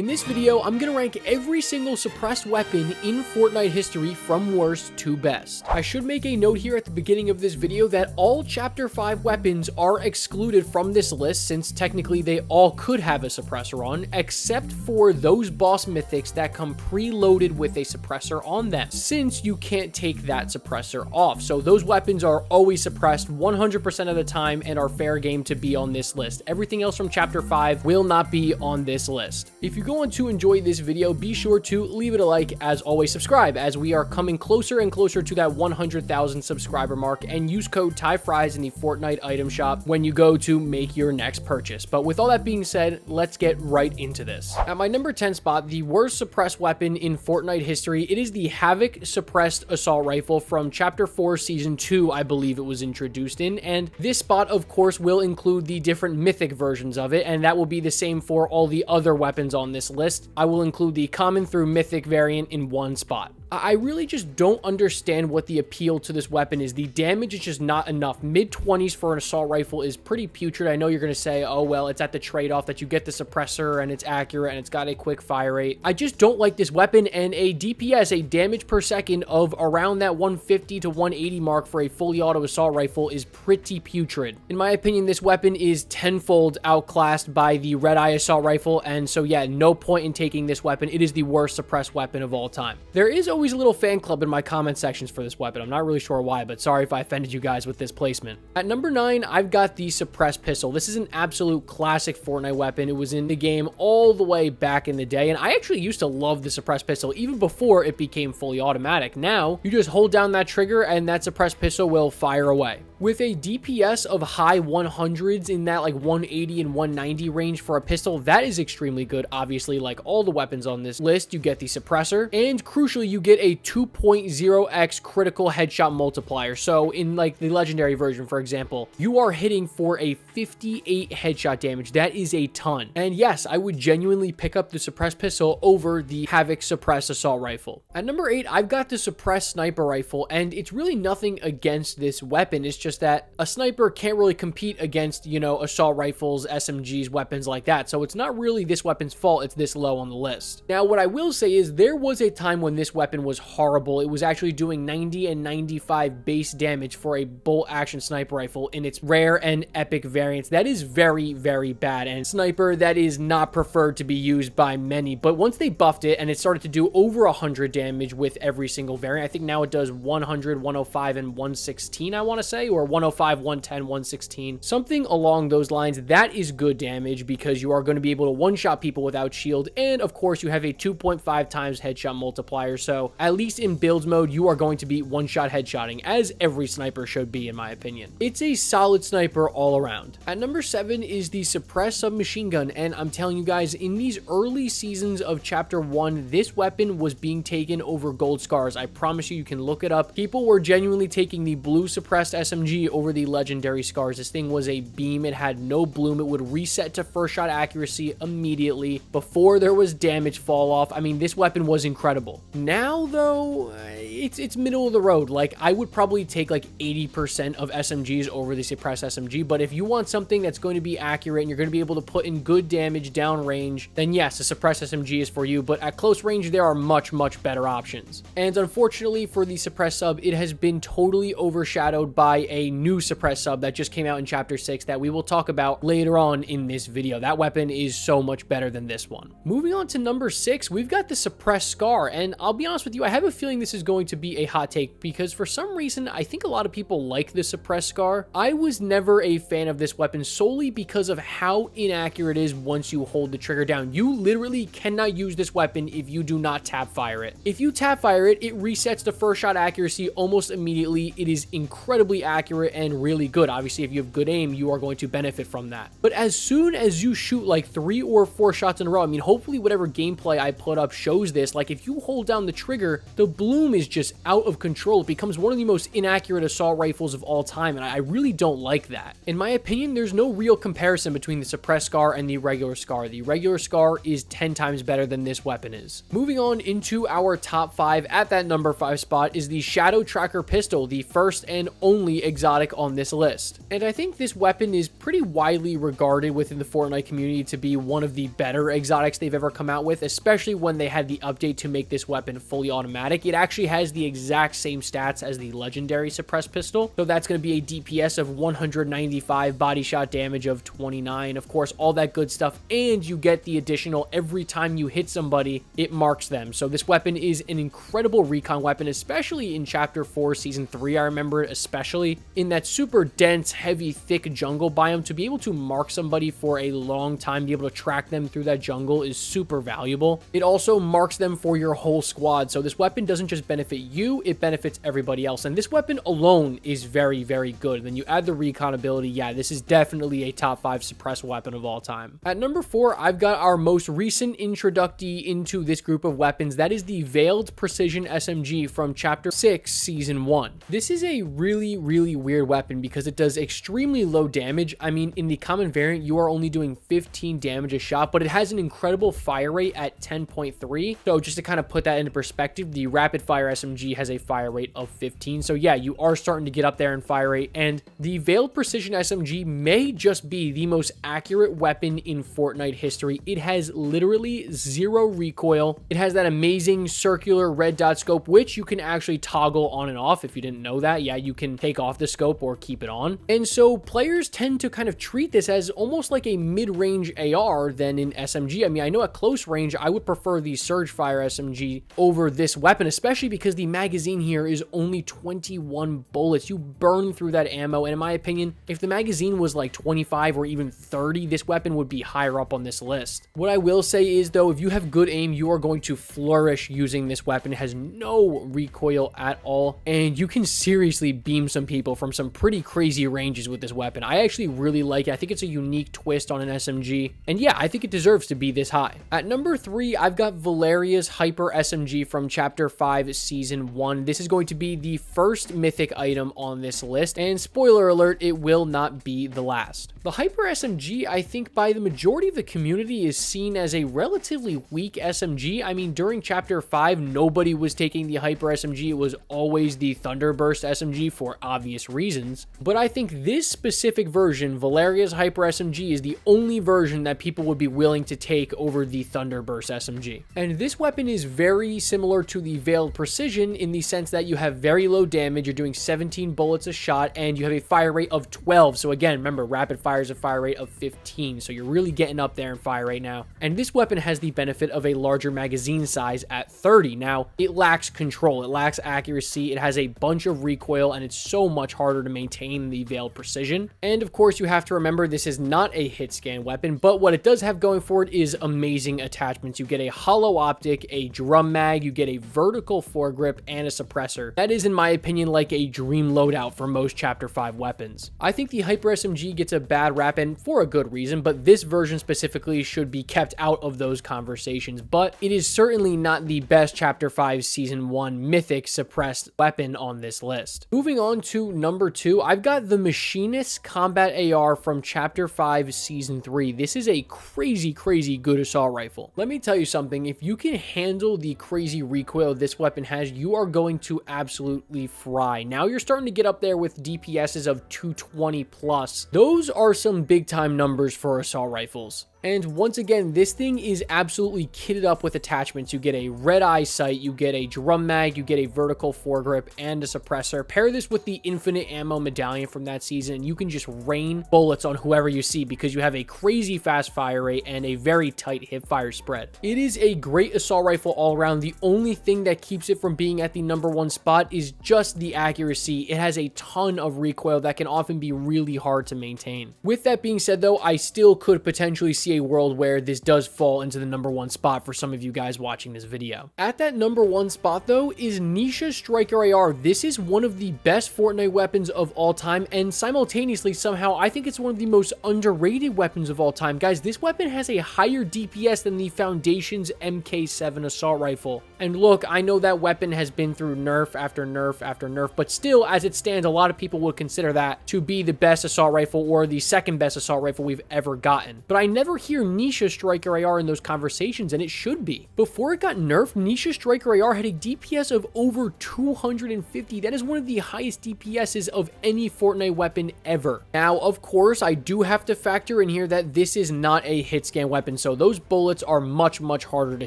In this video, I'm gonna rank every single suppressed weapon in Fortnite history from worst to best. I should make a note here at the beginning of this video that all Chapter 5 weapons are excluded from this list since technically they all could have a suppressor on, except for those boss mythics that come preloaded with a suppressor on them, since you can't take that suppressor off. So those weapons are always suppressed 100% of the time and are fair game to be on this list. Everything else from Chapter 5 will not be on this list. If you go on to enjoy this video, be sure to leave it a like. As always, subscribe as we are coming closer and closer to that 100,000 subscriber mark, and use code TYFRYZ in the Fortnite item shop when you go to make your next purchase. But with all that being said, let's get right into this. At my number 10 spot, the worst suppressed weapon in Fortnite history, it is the Havoc suppressed assault rifle from Chapter 4 Season 2, I believe it was introduced in, and this spot of course will include the different mythic versions of it, and that will be the same for all the other weapons on this list. I will include the common through mythic variant in one spot. I really just don't understand what the appeal to this weapon is. The damage is just not enough. Mid-20s for an assault rifle is pretty putrid. I know you're going to say, oh, well, it's at the trade-off that you get the suppressor and it's accurate and it's got a quick fire rate. I just don't like this weapon, and a DPS, a damage per second of around that 150 to 180 mark for a fully auto assault rifle is pretty putrid. In my opinion, this weapon is tenfold outclassed by the Red Eye assault rifle, and so yeah, no point in taking this weapon. It is the worst suppressed weapon of all time. There is always a little fan club in my comment sections for this weapon. I'm not really sure why, but sorry if I offended you guys with this placement. At number 9, I've got the suppressed pistol. This is an absolute classic Fortnite weapon. It was in the game all the way back in the day, and I actually used to love the suppressed pistol even before it became fully automatic. Now, you just hold down that trigger and that suppressed pistol will fire away. With a DPS of high 100s in that like 180 and 190 range for a pistol, that is extremely good. Obviously, like all the weapons on this list, you get the suppressor, and crucially, you get a 2.0x critical headshot multiplier. So in like the legendary version, for example, you are hitting for a 58 headshot damage. That is a ton. And yes, I would genuinely pick up the suppressed pistol over the Havoc suppressed assault rifle. At number 8, I've got the suppressed sniper rifle, and it's really nothing against this weapon. It's just that a sniper can't really compete against, you know, assault rifles, SMGs, weapons like that. So it's not really this weapon's fault it's this low on the list. Now, what I will say is there was a time when this weapon was horrible. It was actually doing 90 and 95 base damage for a bolt action sniper rifle in its rare and epic variants. That is very, very bad, and sniper that is not preferred to be used by many. But once they buffed it and it started to do over 100 damage with every single variant, I think now it does 100, 105, and 116, I want to say, or 105, 110, 116, something along those lines. That is good damage because you are going to be able to one-shot people without shield, and of course you have a 2.5 times headshot multiplier, so at least in builds mode you are going to be one-shot headshotting, as every sniper should be in my opinion. It's a solid sniper all around. At number 7 is the suppressed submachine gun, and I'm telling you guys, in these early seasons of Chapter 1, this weapon was being taken over gold scars. I promise you, you can look it up. People were genuinely taking the blue suppressed SMG over the legendary scars. This thing was a beam. It had no bloom. It would reset to first shot accuracy immediately before there was damage fall off. I mean, this weapon was incredible. Now though, it's middle of the road. Like, I would probably take like 80% of SMGs over the suppressed SMG, but if you want something that's going to be accurate and you're going to be able to put in good damage downrange, then yes, the suppressed SMG is for you, but at close range there are much better options. And unfortunately for the suppressed sub, it has been totally overshadowed by a new suppressed sub that just came out in Chapter 6 that we will talk about later on in this video. That weapon is so much better than this one. Moving on to number 6, we've got the suppressed scar, and I'll be honest with you, I have a feeling this is going to be a hot take because for some reason I think a lot of people like the suppressed scar. I was never a fan of this weapon solely because of how inaccurate it is once you hold the trigger down. You literally cannot use this weapon if you do not tap fire it. If you tap fire it, it resets the first shot accuracy almost immediately. It is incredibly accurate and really good. Obviously, if you have good aim, you are going to benefit from that. But as soon as you shoot like 3 or 4 shots in a row, I mean, hopefully whatever gameplay I put up shows this, like if you hold down the trigger, the bloom is just out of control. It becomes one of the most inaccurate assault rifles of all time, and I really don't like that. In my opinion, there's no real comparison between the suppressed scar and the regular scar. The regular scar is 10 times better than this weapon is. Moving on into our top 5, at that number 5 spot is the Shadow Tracker pistol, the first and only exotic on this list. And I think this weapon is pretty widely regarded within the Fortnite community to be one of the better exotics they've ever come out with, especially when they had the update to make this weapon fully automatic. It actually has the exact same stats as the legendary suppressed pistol. So that's going to be a DPS of 195, body shot damage of 29, of course, all that good stuff. And you get the additional every time you hit somebody, it marks them. So this weapon is an incredible recon weapon, especially in Chapter 4, Season 3. I remember it especially in that super dense, heavy, thick jungle biome. To be able to mark somebody for a long time, be able to track them through that jungle is super valuable. It also marks them for your whole squad. So this weapon doesn't just benefit you, it benefits everybody else. And this weapon alone is very, very good. And then you add the recon ability. Yeah, this is definitely a top 5 suppressed weapon of all time. At number 4, I've got our most recent introductee into this group of weapons. That is the Veiled Precision SMG from Chapter 6, Season 1. This is a really, really weird weapon because it does extremely low damage. I mean, in the common variant, you are only doing 15 damage a shot, but it has an incredible fire rate at 10.3. So just to kind of put that into perspective, the rapid fire SMG has a fire rate of 15. So yeah, you are starting to get up there in fire rate, and the Veiled Precision SMG may just be the most accurate weapon in Fortnite history. It has literally 0 recoil. It has that amazing circular red dot scope, which you can actually toggle on and off. If you didn't know that, yeah, you can take off the scope or keep it on. And so players tend to kind of treat this as almost like a mid-range AR than an SMG. I mean, I know at close range, I would prefer the Surge Fire SMG over this weapon, especially because the magazine here is only 21 bullets. You burn through that ammo, and in my opinion, if the magazine was like 25 or even 30, this weapon would be higher up on this list. What I will say is, though, if you have good aim, you are going to flourish using this weapon. It has no recoil at all, and you can seriously beam some people from some pretty crazy ranges with this weapon. I actually really like it. I think it's a unique twist on an SMG, and yeah, I think it deserves to be this high. At number 3, I've got Valeria's Hyper SMG from Chapter 5, Season 1. This is going to be the first mythic item on this list, and spoiler alert, it will not be the last. The Hyper SMG, I think by the majority of the community, is seen as a relatively weak SMG. I mean, during Chapter 5, nobody was taking the Hyper SMG. It was always the Thunderburst SMG for obvious reasons. But I think this specific version, Valeria's Hyper SMG, is the only version that people would be willing to take over the Thunderburst SMG. And this weapon is very similar to the Veiled Precision in the sense that you have very low damage, you're doing 17 bullets a shot, and you have a fire rate of 12. So again, remember, rapid fire is a fire rate of 15, so you're really getting up there in fire right now. And this weapon has the benefit of a larger magazine size at 30. Now, it lacks control, it lacks accuracy, it has a bunch of recoil, and it's so much harder to maintain the Veiled Precision. And of course, you have to remember this is not a hit scan weapon, but what it does have going for it is amazing attachments. You get a hollow optic, a drum mag, you get a vertical foregrip, and a suppressor. That is, in my opinion, like a dream loadout for most Chapter 5 weapons. I think the Hyper SMG gets a bad rap, and for a good reason, but this version specifically should be kept out of those conversations. But it is certainly not the best Chapter 5 Season 1 mythic suppressed weapon on this list. Moving on to number 2, I've got the Machinist Combat AR from Chapter 5 Season 3. This is a crazy, crazy good assault rifle. Let me tell you something, if you can handle the crazy recoil this weapon has, you are going to absolutely fry. Now you're starting to get up there with DPSs of 220 plus. Those are some big time numbers for assault rifles. And once again, this thing is absolutely kitted up with attachments. You get a red eye sight, you get a drum mag, you get a vertical foregrip, and a suppressor. Pair this with the infinite ammo medallion from that season, and you can just rain bullets on whoever you see because you have a crazy fast fire rate and a very tight hip fire spread. It is a great assault rifle all around. The only thing that keeps it from being at the number 1 spot is just the accuracy. It has a ton of recoil that can often be really hard to maintain. With that being said, though, I still could potentially see a world where this does fall into the number 1 spot for some of you guys watching this video. At that number 1 spot, though, is Nisha Striker AR. This is one of the best Fortnite weapons of all time, and simultaneously, somehow, I think it's one of the most underrated weapons of all time. Guys, this weapon has a higher DPS than the Foundation's MK7 assault rifle. And look, I know that weapon has been through nerf after nerf after nerf, but still, as it stands, a lot of people would consider that to be the best assault rifle or the second best assault rifle we've ever gotten. But I never hear Nisha Striker AR in those conversations, and it should be. Before it got nerfed, Nisha Striker AR had a DPS of over 250. That is one of the highest DPSs of any Fortnite weapon ever. Now, of course, I do have to factor in here that this is not a hit scan weapon, so those bullets are much, much harder to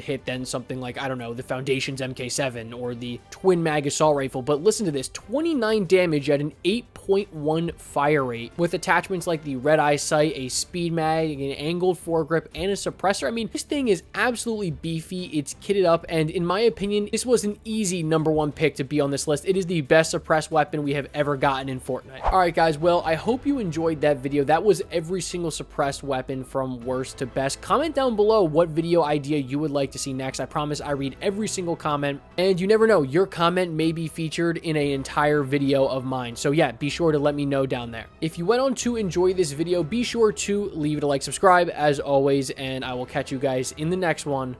hit than something like, I don't know, the Foundation's MK7 or the Twin Mag Assault Rifle. But listen to this, 29 damage at an 8.1 fire rate with attachments like the red eye sight, a speed mag, an angled foregrip, and a suppressor. I mean, this thing is absolutely beefy. It's kitted up, and in my opinion, this was an easy #1 pick to be on this list. It is the best suppressed weapon we have ever gotten in Fortnite. All right, guys, well, I hope you enjoyed that video. That was every single suppressed weapon from worst to best. Comment down below what video idea you would like to see next. I promise I read every single comment, and you never know, your comment may be featured in an entire video of mine. So yeah, be sure to let me know down there. If you went on to enjoy this video, be sure to leave it a like, subscribe as always, and I will catch you guys in the next one.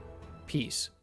Peace.